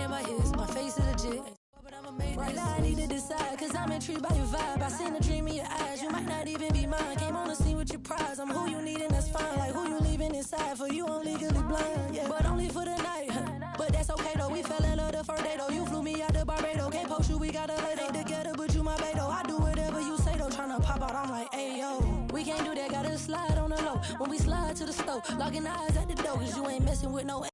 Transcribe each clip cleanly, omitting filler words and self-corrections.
in my hips, my face is legit. But I'ma make right now I need to decide, cause I'm intrigued by your vibe. I seen a dream in your eyes, you might not even be mine. Came on the scene with your prize, I'm who you need and that's fine. Like who you leaving inside, for you I'm legally blind, yeah. But only for the night, but that's okay though. We fell in love the first day though. You flew me out to Barbados, can't post you, we gotta lay they together, but you my bae though. I do whatever you say though, tryna pop out, I'm like, hey yo. We can't do that, gotta slide on the low. When we slide to the stove, locking eyes at the door, cause you ain't messing with no.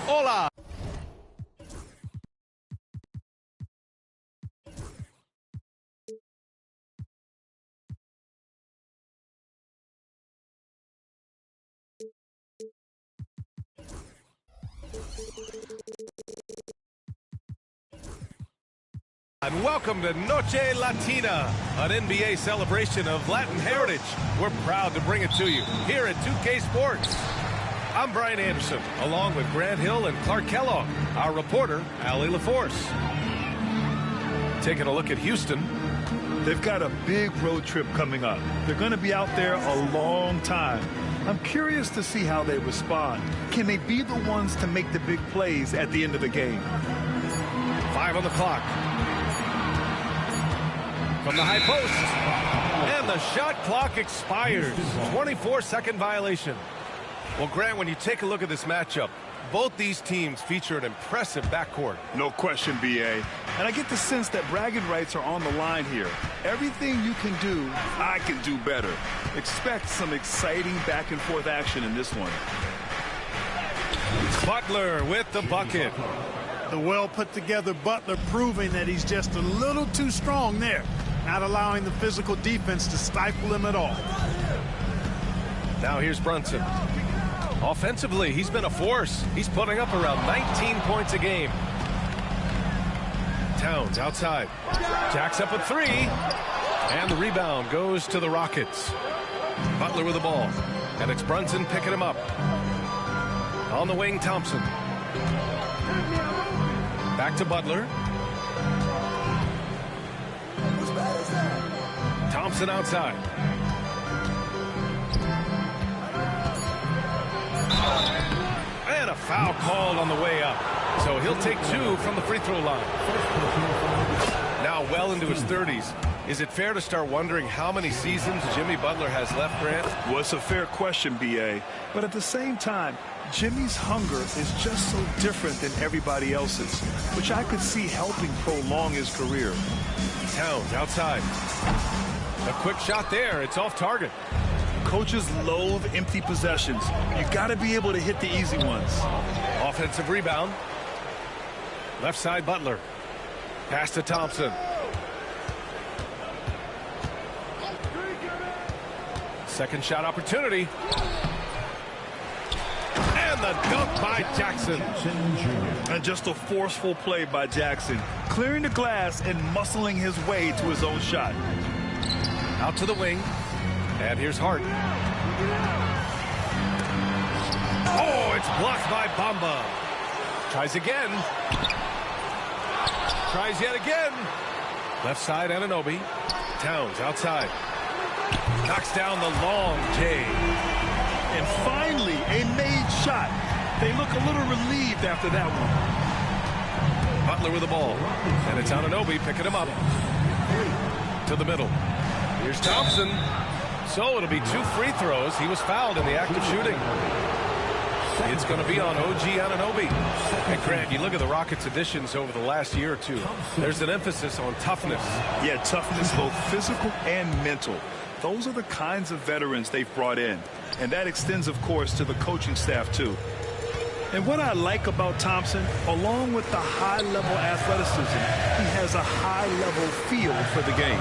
Hola! And welcome to Noche Latina, an NBA celebration of Latin heritage. We're proud to bring it to you here at 2K Sports. I'm Brian Anderson, along with Grant Hill and Clark Kellogg, our reporter, Allie LaForce. Taking a look at Houston. They've got a big road trip coming up. They're going to be out there a long time. I'm curious to see how they respond. Can they be the ones to make the big plays at the end of the game? 5 on the clock. From the high post. And the shot clock expires. 24-second violation. Well, Grant, when you take a look at this matchup, both these teams feature an impressive backcourt. No question, B.A. And I get the sense that bragging rights are on the line here. Everything you can do, I can do better. Expect some exciting back-and-forth action in this one. Butler with the bucket. The well-put-together Butler proving that he's just a little too strong there, not allowing the physical defense to stifle him at all. Now here's Brunson. Offensively, he's been a force. He's putting up around 19 points a game. Towns outside. Jacks up a three. And the rebound goes to the Rockets. Butler with the ball. And it's Brunson picking him up. On the wing, Thompson. Back to Butler. Thompson outside. And a foul called on the way up. So he'll take 2 from the free throw line. Now well into his 30s. Is it fair to start wondering how many seasons Jimmy Butler has left, Grant? Well, it's a fair question, B.A. But at the same time, Jimmy's hunger is just so different than everybody else's, which I could see helping prolong his career. Towns outside. A quick shot there. It's off target. Coaches loathe empty possessions. You got to be able to hit the easy ones. Offensive rebound. Left side, Butler. Pass to Thompson. Second shot opportunity. And the dunk by Jackson. And just a forceful play by Jackson, clearing the glass and muscling his way to his own shot. Out to the wing. And here's Hart. Oh, it's blocked by Bamba. Tries again. Tries yet again. Left side, Anunoby. Towns outside. Knocks down the long J. And finally, a made shot. They look a little relieved after that one. Butler with the ball. And it's Anunoby picking him up. To the middle. Here's Thompson. So it'll be 2 free throws. He was fouled in the act of shooting. It's going to be on OG Anunoby. And Grant, you look at the Rockets' additions over the last year or two. There's an emphasis on toughness. Yeah, toughness, both physical and mental. Those are the kinds of veterans they've brought in. And that extends, of course, to the coaching staff, too. And what I like about Thompson, along with the high-level athleticism, he has a high-level feel for the game.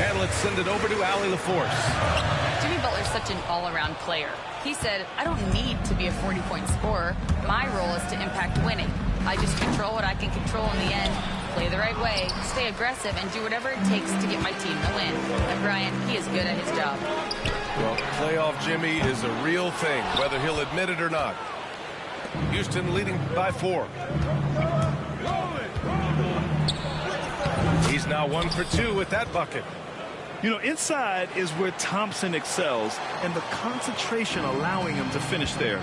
And let's send it over to Allie LaForce. Jimmy Butler's such an all-around player. He said, I don't need to be a 40-point scorer. My role is to impact winning. I just control what I can control in the end, play the right way, stay aggressive, and do whatever it takes to get my team to win. And Brian, he is good at his job. Well, playoff Jimmy is a real thing, whether he'll admit it or not. Houston leading by 4. He's now 1 for 2 with that bucket. You know, inside is where Thompson excels, and the concentration allowing him to finish there.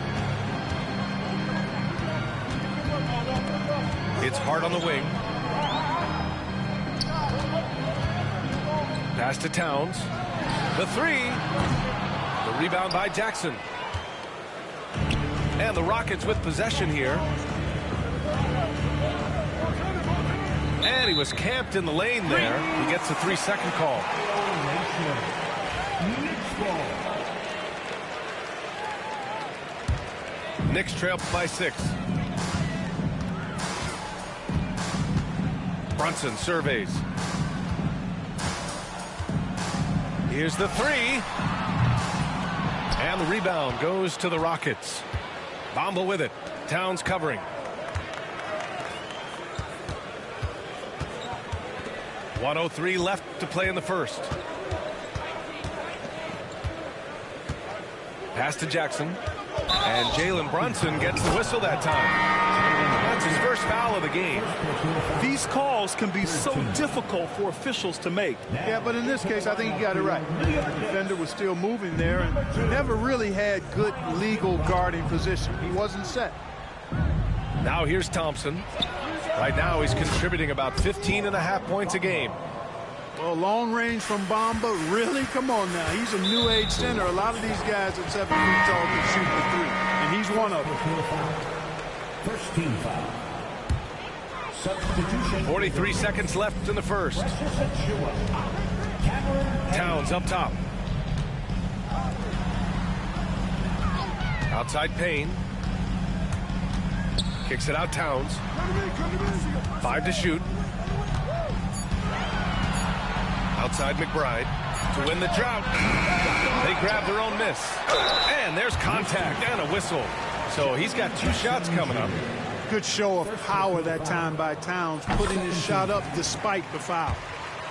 It's Hart on the wing. Pass to Towns. The 3. The rebound by Jackson. And the Rockets with possession here. And he was camped in the lane there. He gets a 3-second call. Knicks trail by 6. Brunson surveys. Here's the 3. And the rebound goes to the Rockets. Bamba with it. Towns covering. 1:03 left to play in the first. Pass to Jackson. And Jalen Brunson gets the whistle that time. That's his first foul of the game. These calls can be so difficult for officials to make. Yeah, but in this case, I think he got it right. The defender was still moving there and never really had good legal guarding position. He wasn't set. Now here's Thompson. Right now he's contributing about 15.5 points a game. Well, long range from Bamba, really? Come on now. He's a new age center. A lot of these guys at 7 feet tall can shoot the 3, and he's one of them. First team foul. Substitution. 43 seconds left in the first. Towns up top. Outside Payne. Kicks it out Towns. 5 to shoot. Outside McBride to win the drought. They grab their own miss. And there's contact and a whistle. So he's got 2 shots coming up. Good show of power that time by Towns, putting his shot up despite the foul.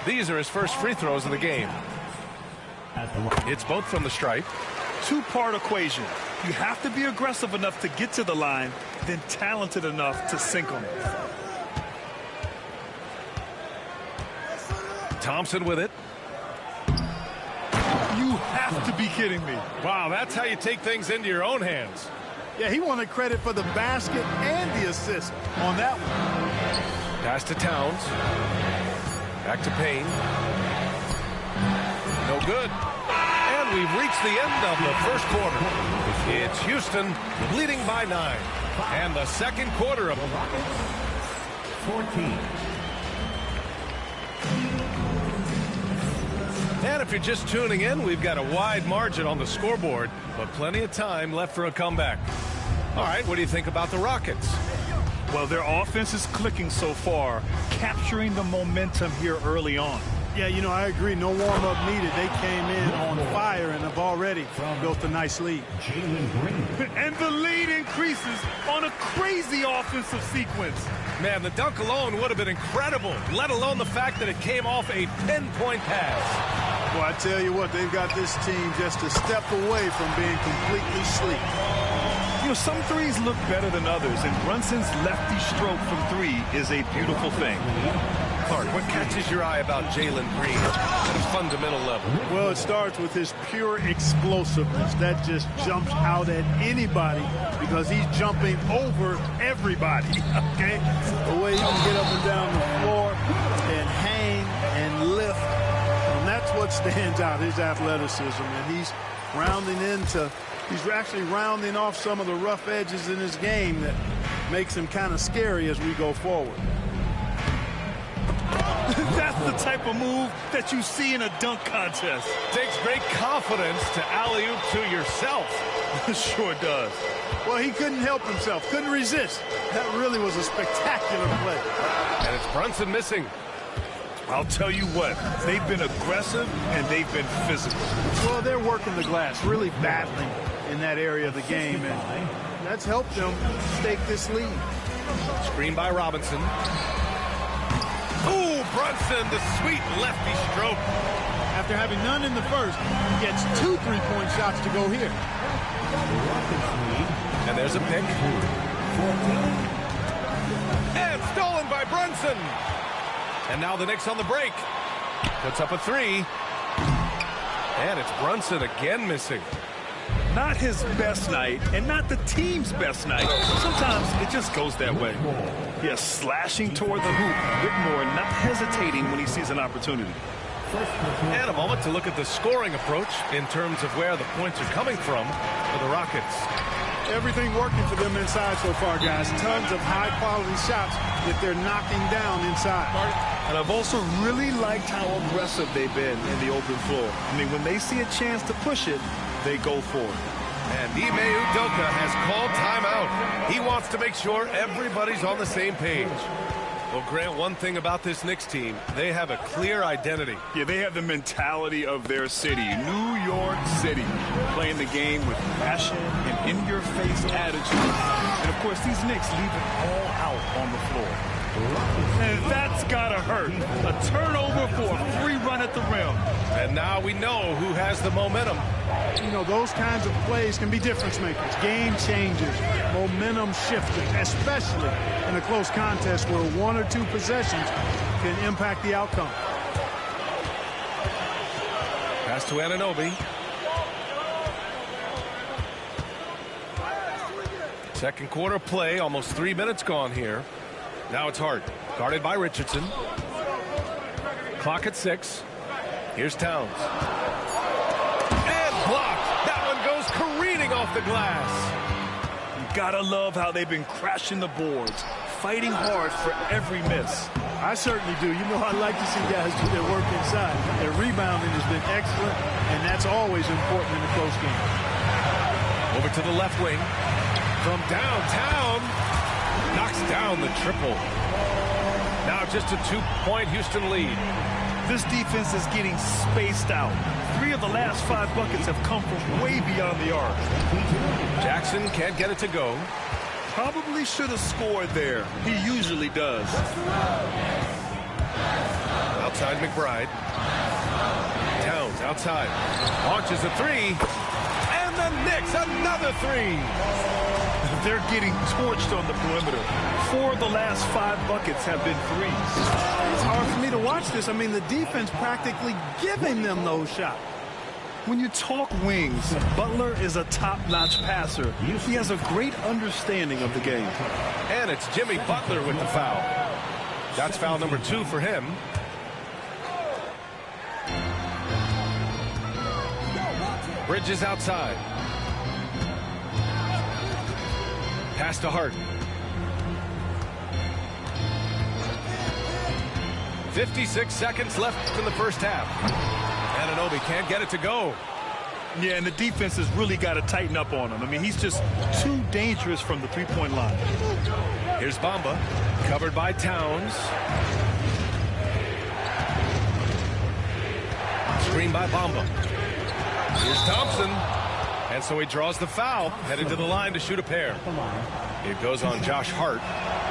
These are his first free throws of the game. It's both from the stripe. 2-part equation. You have to be aggressive enough to get to the line, then talented enough to sink them. Thompson with it. You have to be kidding me. Wow, that's how you take things into your own hands. Yeah, he wanted credit for the basket and the assist on that one. Pass to Towns. Back to Payne. No good. And we've reached the end of the first quarter. It's Houston leading by 9. And the second quarter of 14. And if you're just tuning in, we've got a wide margin on the scoreboard, but plenty of time left for a comeback. All right, what do you think about the Rockets? Well, their offense is clicking so far, capturing the momentum here early on. Yeah, you know, I agree. No warm-up needed. They came in on fire and have already built a nice lead. And the lead increases on a crazy offensive sequence. Man, the dunk alone would have been incredible, let alone the fact that it came off a pinpoint pass. Well, I tell you what, they've got this team just a step away from being completely sleek. You know, some threes look better than others, and Brunson's lefty stroke from 3 is a beautiful thing. Clark, what catches your eye about Jalen Green at a fundamental level? Well, it starts with his pure explosiveness. That just jumps out at anybody because he's jumping over everybody, okay? The way he can get up and down the floor and hang and lift, and that's what stands out, his athleticism. And he's actually rounding off some of the rough edges in his game that makes him kind of scary as we go forward. That's the type of move that you see in a dunk contest. Takes great confidence to alley-oop to yourself. Sure does. Well, he couldn't help himself, couldn't resist. That really was a spectacular play. And it's Brunson missing. I'll tell you what, they've been aggressive and they've been physical. Well, they're working the glass, really battling in that area of the game, and that's helped them stake this lead. Screen by Robinson. Ooh, Brunson, the sweet lefty stroke. After having none in the first, he gets 2 3-point shots to go here. And there's a pick. And stolen by Brunson. And now the Knicks on the break. Puts up a 3. And it's Brunson again missing. Not his best night and not the team's best night. Sometimes it just goes that way. Yes, slashing toward the hoop. Whitmore not hesitating when he sees an opportunity. And a moment to look at the scoring approach in terms of where the points are coming from for the Rockets. Everything working for them inside so far, guys. Tons of high-quality shots that they're knocking down inside. And I've also really liked how aggressive they've been in the open floor. I mean, when they see a chance to push it, they go for it. And Ime Udoka has called timeout. He wants to make sure everybody's on the same page. Well, Grant, one thing about this Knicks team, they have a clear identity. Yeah, they have the mentality of their city, New York City, playing the game with passion and in-your-face attitude. And, of course, these Knicks leave it all out on the floor. And that's got to hurt. A turnover for a free run at the rim. And now we know who has the momentum. You know, those kinds of plays can be difference makers, game changers, momentum shifters, especially in a close contest where 1 or 2 possessions can impact the outcome. Pass to Anunoby. Second quarter play, almost 3 minutes gone here. Now it's Hart, guarded by Richardson. Clock at 6. Here's Towns. And blocked. That one goes careening off the glass. You gotta love how they've been crashing the boards, fighting hard for every miss. I certainly do. You know, I like to see guys do their work inside. Their rebounding has been excellent, and that's always important in a close game. Over to the left wing. From downtown. Knocks down the triple. Now just a 2-point Houston lead. This defense is getting spaced out. 3 of the last 5 buckets have come from way beyond the arc. Jackson can't get it to go. Probably should have scored there. He usually does. Outside McBride. Towns outside. Launches a 3. And the Knicks another 3. They're getting torched on the perimeter. 4 of the last 5 buckets have been threes. It's hard for me to watch this. I mean, the defense practically giving them those shots. When you talk wings, Butler is a top-notch passer. He has a great understanding of the game. And it's Jimmy Butler with the foul. That's foul number 2 for him. Bridges outside. Pass to Hart. 56 seconds left in the first half. Anunoby can't get it to go. Yeah, and the defense has really got to tighten up on him. I mean, he's just too dangerous from the three-point line. Here's Bamba, covered by Towns. Screen by Bamba. Here's Thompson. And so he draws the foul, headed to the line to shoot a pair. It goes on Josh Hart.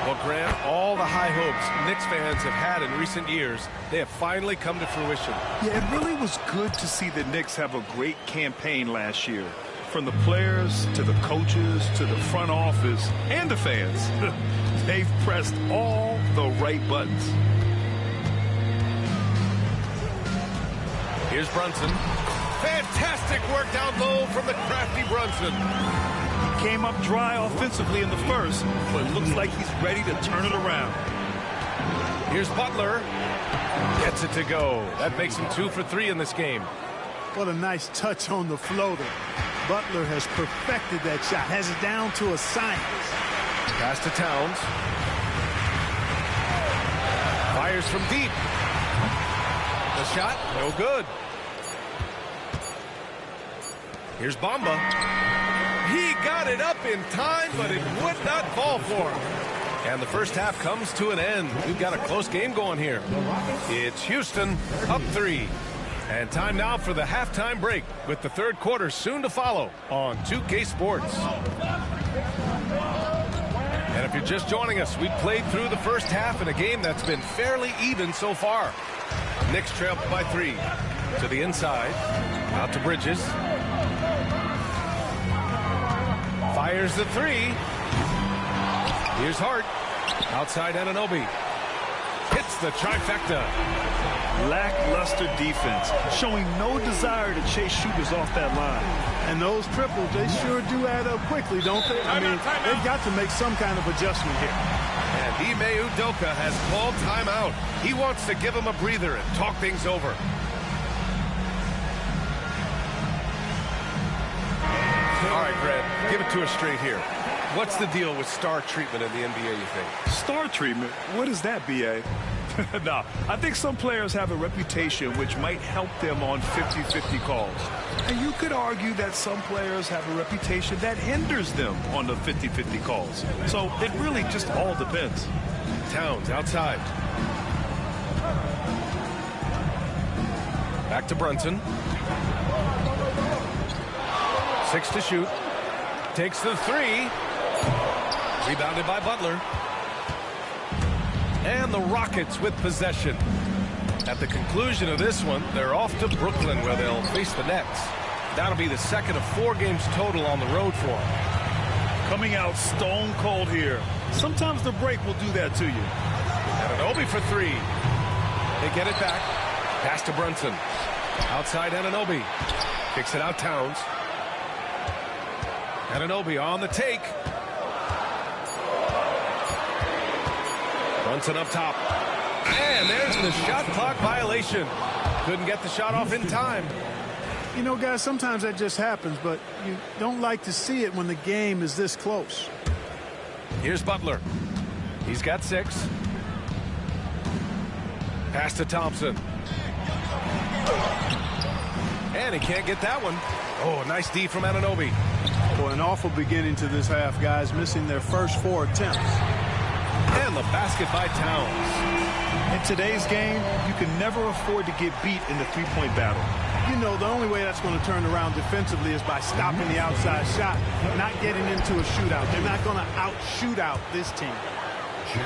Well, Grant, all the high hopes Knicks fans have had in recent years, they have finally come to fruition. Yeah, it really was good to see the Knicks have a great campaign last year. From the players to the coaches to the front office and the fans. They've pressed all the right buttons. Here's Brunson. Fantastic work down low from the crafty Brunson. He came up dry offensively in the first, but it looks like he's ready to turn it around. Here's Butler. Gets it to go. That makes him 2 for 3 in this game. What a nice touch on the floater. Butler has perfected that shot, has it down to a science. Pass to Towns. Fires from deep. The shot, no good. Here's Bamba. He got it up in time, but it would not fall for him. And the first half comes to an end. We've got a close game going here. It's Houston up 3. And time now for the halftime break, with the third quarter soon to follow on 2K Sports. And if you're just joining us, we played through the first half in a game that's been fairly even so far. Knicks trail by 3. To the inside. Out to Bridges. Fires the 3. Here's Hart. Outside Anunoby. Hits the trifecta. Lackluster defense, showing no desire to chase shooters off that line. And those triples, they sure do add up quickly, don't they? I mean, they've got to make some kind of adjustment here. And Ime Udoka has called timeout. He wants to give him a breather and talk things over. All right, Brad, give it to us straight here. What's the deal with star treatment in the NBA, you think? Star treatment? What is that, B.A.? No, I think some players have a reputation which might help them on 50-50 calls. And you could argue that some players have a reputation that hinders them on the 50-50 calls. So it really just all depends. Towns outside. Back to Brunson. 6 to shoot. Takes the 3. Rebounded by Butler. And the Rockets with possession. At the conclusion of this one, they're off to Brooklyn, where they'll face the Nets. That'll be the second of 4 games total on the road for them. Coming out stone cold here. Sometimes the break will do that to you. Anunoby for 3. They get it back. Pass to Brunson. Outside Anunoby. Kicks it out Towns. Anunoby on the take. Brunson up top. And there's the shot clock violation. Couldn't get the shot off in time. You know, guys, sometimes that just happens, but you don't like to see it when the game is this close. Here's Butler. He's got 6. Pass to Thompson. And he can't get that one. Oh, nice D from Anunoby. Boy, an awful beginning to this half, guys, missing their first 4 attempts. And the basket by Towns. In today's game, you can never afford to get beat in the three-point battle. You know, the only way that's going to turn around defensively is by stopping the outside shot, not getting into a shootout. They're not going to out-shoot out this team.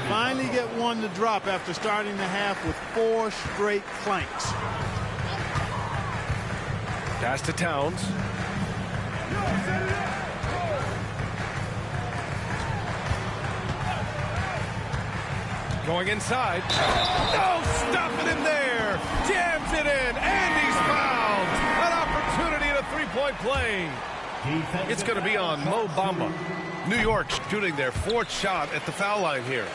Finally get one to drop after starting the half with 4 straight clanks. Pass to Towns. Going inside. Oh, stop it in there. Jams it in, and he's fouled. An opportunity at a three-point play. It's going to be on Mo Bamba. New York shooting their 4th shot at the foul line here.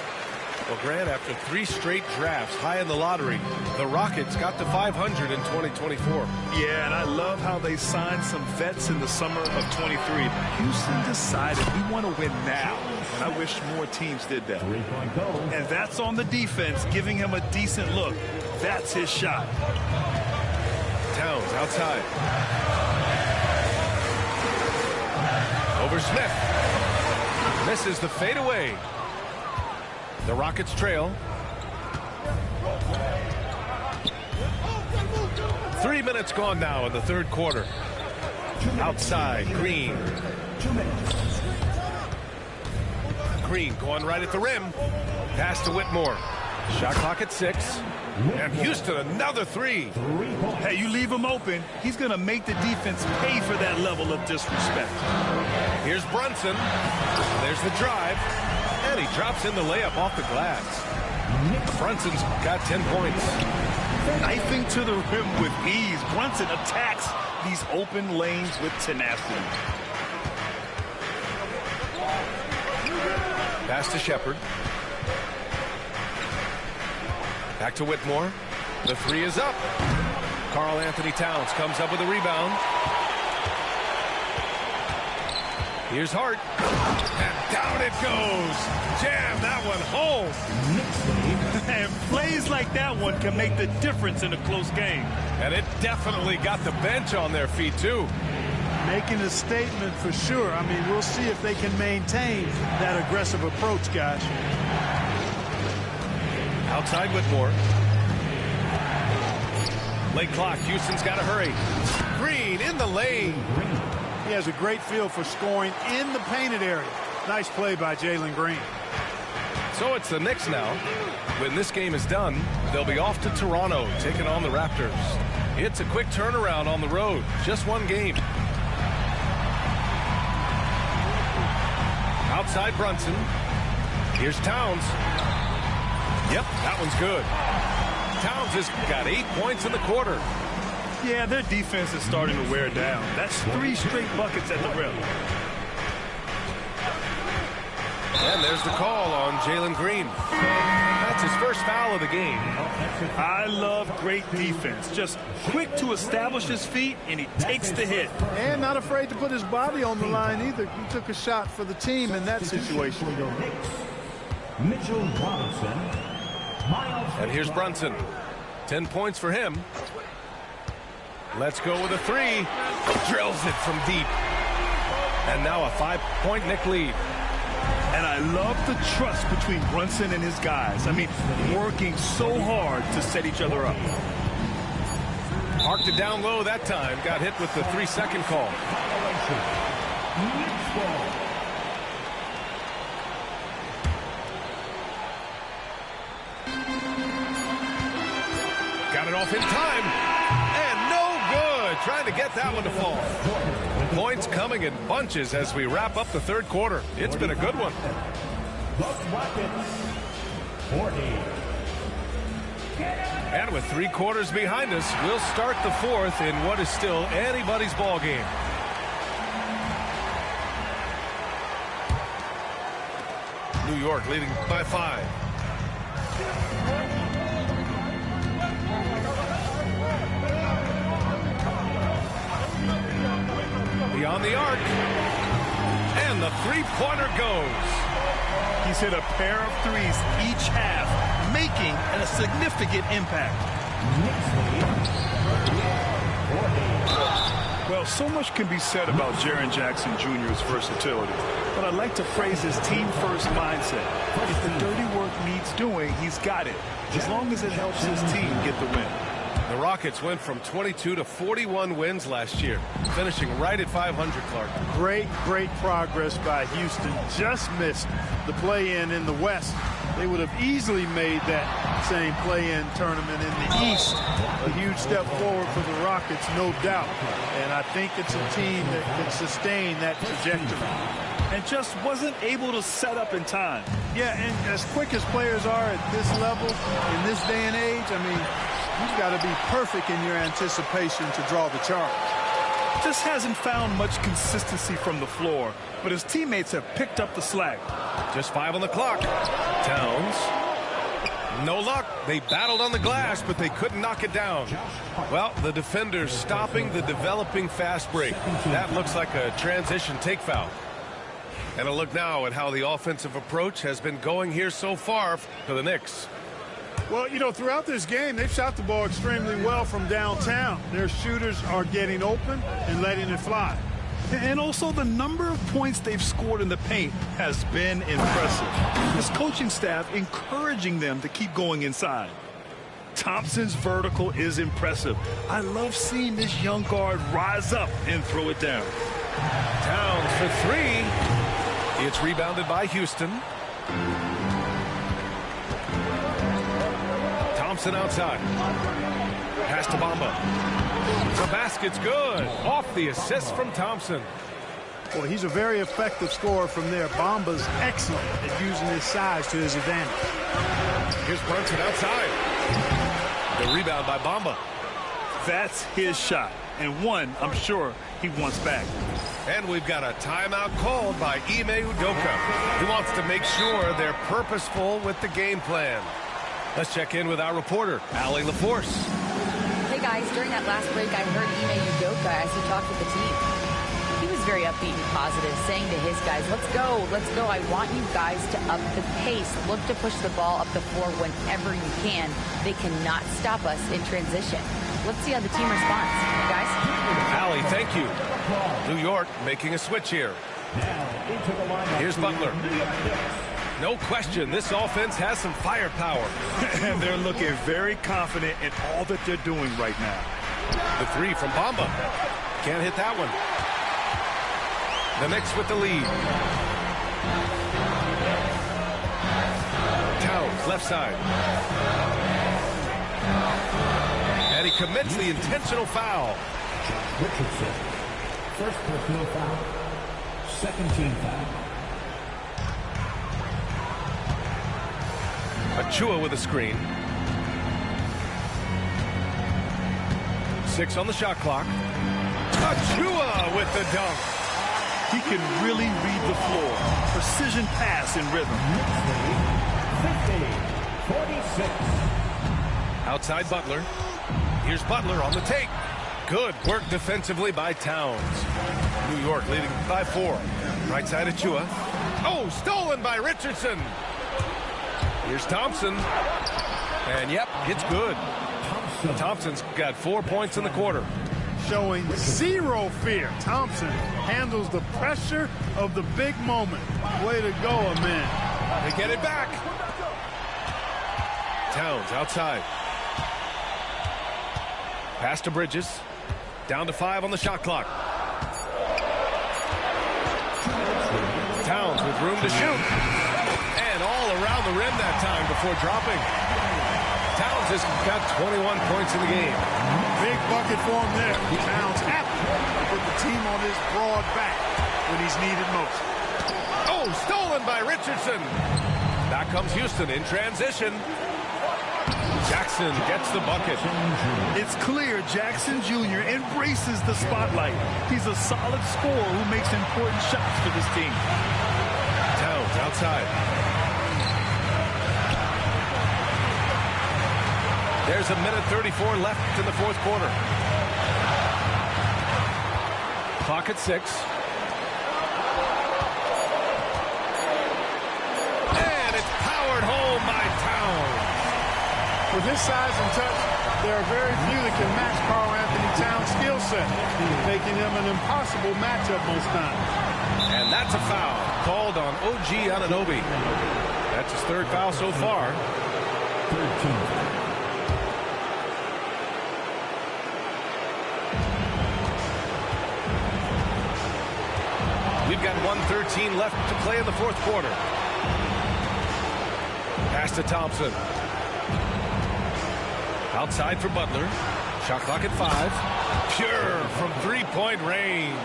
Well, Grant, after 3 straight drafts high in the lottery, the Rockets got to 500 in 2024. Yeah, and I love how they signed some vets in the summer of 23. Houston decided we want to win now, and I wish more teams did that. And that's on the defense, giving him a decent look. That's his shot. Towns outside. Over Smith. Misses the fadeaway. The Rockets trail. 3 minutes gone now in the third quarter. Outside, Green. Green going right at the rim. Pass to Whitmore. Shot clock at 6. And Houston, another 3. Hey, you leave him open, he's going to make the defense pay for that level of disrespect. Here's Brunson. There's the drive. And he drops in the layup off the glass. Brunson's got 10 points. Knifing to the rim with ease, Brunson attacks these open lanes with tenacity. Pass to Shepard. Back to Whitmore. The three is up. Karl Anthony Towns comes up with a rebound. Here's Hart. And down it goes. Jam that one home. And plays like that one can make the difference in a close game. And it definitely got the bench on their feet, too. Making a statement for sure. I mean, we'll see if they can maintain that aggressive approach, guys. Outside Whitmore. Late clock. Houston's got to hurry. Green in the lane. He has a great feel for scoring in the painted area. Nice play by Jalen Green. So it's the Knicks now. When this game is done, they'll be off to Toronto, taking on the Raptors. It's a quick turnaround on the road. Just one game. Outside Brunson. Here's Towns. Yep, that one's good. Towns has got 8 points in the quarter. Yeah, their defense is starting to wear down. That's 3 straight buckets at the rim. And there's the call on Jalen Green. That's his first foul of the game. I love great defense. Just quick to establish his feet, and he takes the hit. And not afraid to put his body on the line either. He took a shot for the team in that situation. Mitchell Robinson. And here's Brunson. 10 points for him. Let's go with a three. Drills it from deep. And now a 5-point Knick lead. And I love the trust between Brunson and his guys. I mean, working so hard to set each other up. Marked it down low that time. Got hit with the 3-second call. Got it off in time. And no good. Trying to get that one to fall. Points coming in bunches as we wrap up the third quarter. It's been a good one. And with 3 quarters behind us, we'll start the fourth in what is still anybody's ball game. New York leading by 5. Beyond the arc. And the three-pointer goes. He's hit a pair of threes each half, making a significant impact. Well, so much can be said about Jaren Jackson Jr.'s versatility, but I'd like to praise his team-first mindset. If the dirty work needs doing, he's got it, as long as it helps his team get the win. The Rockets went from 22 to 41 wins last year, finishing right at 500, Clark. Great progress by Houston. Just missed the play-in in the West. They would have easily made that same play-in tournament in the East. A huge step forward for the Rockets, no doubt. And I think it's a team that can sustain that trajectory. And just wasn't able to set up in time. Yeah, and as quick as players are at this level, in this day and age, I mean, you've got to be perfect in your anticipation to draw the charge. Just hasn't found much consistency from the floor, but his teammates have picked up the slack. Just 5 on the clock. Towns. No luck. They battled on the glass, but they couldn't knock it down. Well, the defenders stopping the developing fast break. That looks like a transition take foul. And a look now at how the offensive approach has been going here so far for the Knicks. Well, you know, throughout this game, they've shot the ball extremely well from downtown. Their shooters are getting open and letting it fly. And also the number of points they've scored in the paint has been impressive. This coaching staff encouraging them to keep going inside. Thompson's vertical is impressive. I love seeing this young guard rise up and throw it down. Towns for 3. It's rebounded by Houston. Thompson outside. Pass to Bamba. The basket's good. Off the assist from Thompson. Well, he's a very effective scorer from there. Bamba's excellent at using his size to his advantage. Here's Brunson outside. The rebound by Bamba. That's his shot, and one I'm sure he wants back. And we've got a timeout called by Ime Udoka. He wants to make sure they're purposeful with the game plan. Let's check in with our reporter, Allie LaForce. Hey guys, during that last break, I heard Ime Udoka as he talked with the team. He was very upbeat and positive, saying to his guys, let's go. I want you guys to up the pace. Look to push the ball up the floor whenever you can. They cannot stop us in transition. Let's see how the team responds. Guys? Allie, thank you. New York making a switch here. Here's Butler. No question, this offense has some firepower. And they're looking very confident in all that they're doing right now. The three from Bamba. Can't hit that one. The Knicks with the lead. Towns, left side. And he commits the intentional foul. Richardson. First personal foul. Second team foul. Achua with a screen. 6 on the shot clock. Achua with the dunk. He can really read the floor. Precision pass in rhythm. 50-46. Outside Butler. Here's Butler on the take. Good work defensively by Towns. New York leading by 4. Right side Achua. Oh, stolen by Richardson. Here's Thompson. And yep, it's good. Thompson's got 4 points in the quarter. Showing zero fear. Thompson handles the pressure of the big moment. Way to go, man. They get it back. Towns outside. Pass to Bridges. Down to 5 on the shot clock. Towns with room to shoot. And all around the rim that time before dropping. Towns has got 21 points in the game. Big bucket for him there. Towns happy to put the team on his broad back when he's needed most. Oh, stolen by Richardson. Back comes Houston in transition. Jackson gets the bucket. It's clear Jackson Jr. embraces the spotlight. He's a solid scorer who makes important shots for this team. Towns outside. There's a minute 34 left in the fourth quarter. Clock at 6. And it's powered home by Towns. With his size and touch, there are very few that can match Karl-Anthony Towns' skill set, making him an impossible matchup most times. And that's a foul called on OG Anunoby. That's his 3rd foul so far. 13. We've got 1:13 left to play in the fourth quarter. Pass to Thompson. Outside for Butler. Shot clock at 5. Pure from 3-point range.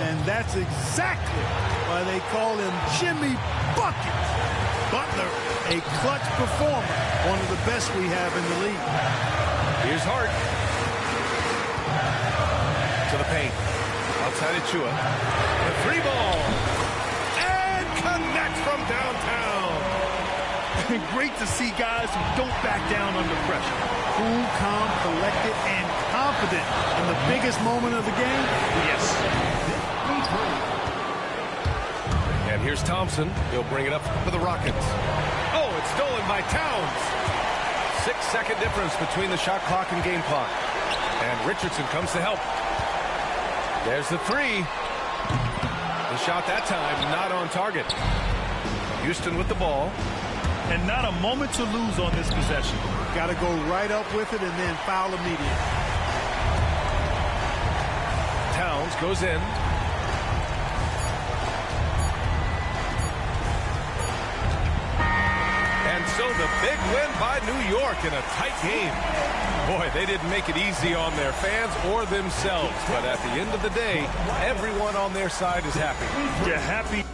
And that's exactly why they call him Jimmy Buckets. Butler, a clutch performer, one of the best we have in the league. Here's Hart. To the paint. Outside Achua. The 3 ball. And connects from downtown. Great to see guys who don't back down under pressure. Cool, calm, collected, and confident in the biggest moment of the game. Yes. And here's Thompson. He'll bring it up for the Rockets. Oh, it's stolen by Towns. 6-second difference between the shot clock and game clock. And Richardson comes to help. There's the 3. The shot that time not on target. Houston with the ball. And not a moment to lose on this possession. Got to go right up with it and then foul immediately. Towns goes in. And so the big win by New York in a tight game. Boy, they didn't make it easy on their fans or themselves. But at the end of the day, everyone on their side is happy. You're happy.